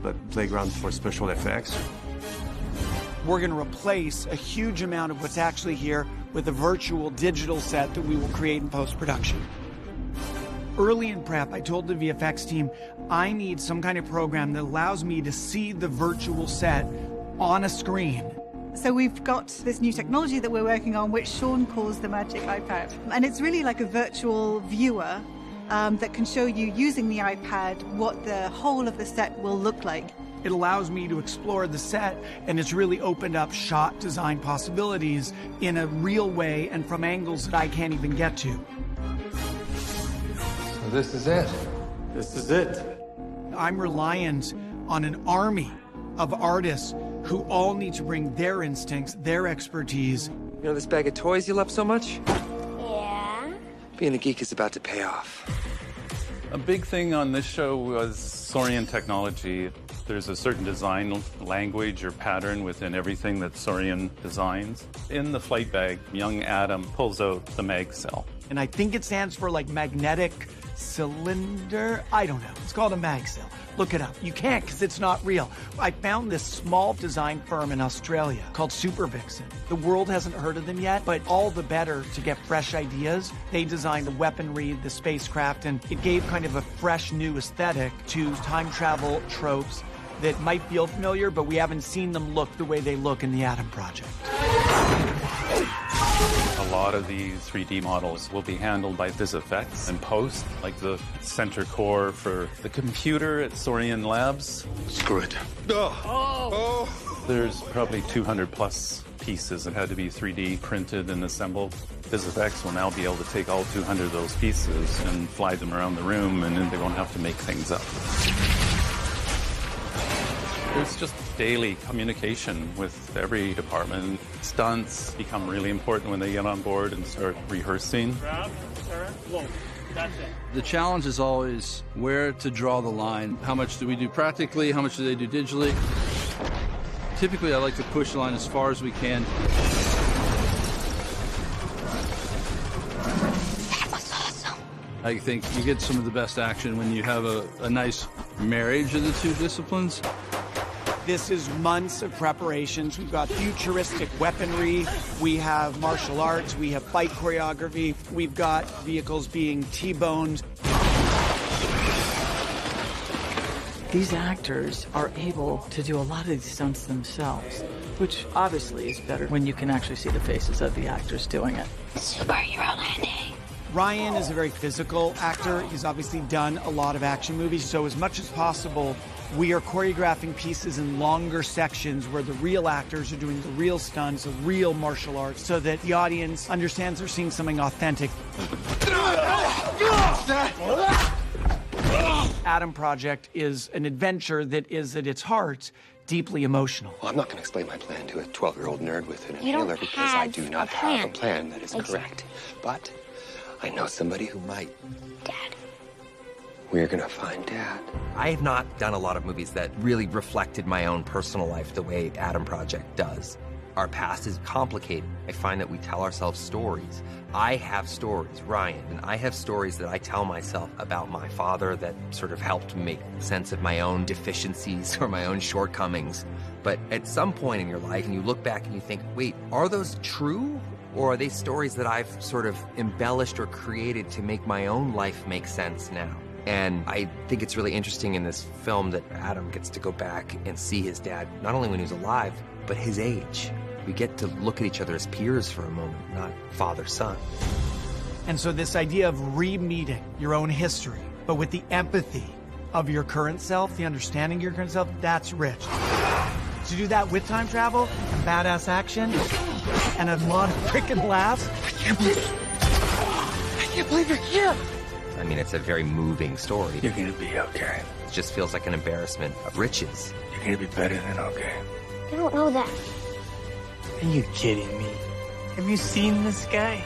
but playground for special effects. We're going to replace a huge amount of what's actually here with a virtual digital set that we will create in post-production. Early in prep, I told the VFX team, I need some kind of program that allows me to see the virtual set on a screen. So we've got this new technology that we're working on, which Shawn calls the Magic iPad. And it's really like a virtual viewer that can show you, using the iPad, what the whole of the set will look like. It allows me to explore the set, and it's really opened up shot design possibilities in a real way and from angles that I can't even get to. So this is it? This is it. I'm reliant on an army of artists who all need to bring their instincts, their expertise. You know this bag of toys you love so much? Yeah? Being a geek is about to pay off. A big thing on this show was Saurian technology. There's a certain design language or pattern within everything that Saurian designs. In the flight bag, young Adam pulls out the mag cell. And I think it stands for like magnetic cylinder. I don't know. It's called a mag cell. Look it up. You can't because it's not real. I found this small design firm in Australia called Super Vixen. The world hasn't heard of them yet, but all the better to get fresh ideas. They designed the weaponry, the spacecraft, and it gave kind of a fresh new aesthetic to time travel tropes that might feel familiar, but we haven't seen them look the way they look in the Adam Project. A lot of these 3D models will be handled by VisFX and post, like the center core for the computer at Saurian Labs. Screw it. There's probably 200 plus pieces that had to be 3D printed and assembled. VisFX will now be able to take all 200 of those pieces and fly them around the room, and then they won't have to make things up. There's just daily communication with every department. Stunts become really important when they get on board and start rehearsing. Grab, turn, look. That's it. The challenge is always where to draw the line. How much do we do practically? How much do they do digitally? Typically, I like to push the line as far as we can. That was awesome. I think you get some of the best action when you have a nice marriage of the two disciplines. This is months of preparations. We've got futuristic weaponry, we have martial arts, we have fight choreography, we've got vehicles being T-boned. These actors are able to do a lot of these stunts themselves, which obviously is better when you can actually see the faces of the actors doing it. Superhero landing. Ryan is a very physical actor. He's obviously done a lot of action movies, so as much as possible, we are choreographing pieces in longer sections where the real actors are doing the real stunts, the real martial arts, so that the audience understands they're seeing something authentic. Adam Project is an adventure that is at its heart deeply emotional. Well, I'm not going to explain my plan to a 12-year-old nerd with an You don't inhaler because I have do not a have a plan. plan that is Exactly. correct. But I know somebody who might. Dad. We're gonna find Dad. I have not done a lot of movies that really reflected my own personal life the way Adam Project does. Our past is complicated. I find that we tell ourselves stories. I have stories, Ryan, and I have stories that I tell myself about my father that sort of helped make sense of my own deficiencies or my own shortcomings. But at some point in your life, and you look back and you think, wait, are those true? Or are they stories that I've sort of embellished or created to make my own life make sense now? And I think it's really interesting in this film that Adam gets to go back and see his dad, not only when he was alive, but his age. We get to look at each other as peers for a moment, not father-son. And so this idea of re-meeting your own history, but with the empathy of your current self, the understanding of your current self, that's rich. To do that with time travel, and badass action, and a lot of freaking laughs. I can't believe you're here! I mean, it's a very moving story. You're gonna be okay. It just feels like an embarrassment of riches. You're gonna be better than okay. I don't know that. Are you kidding me? Have you seen this guy?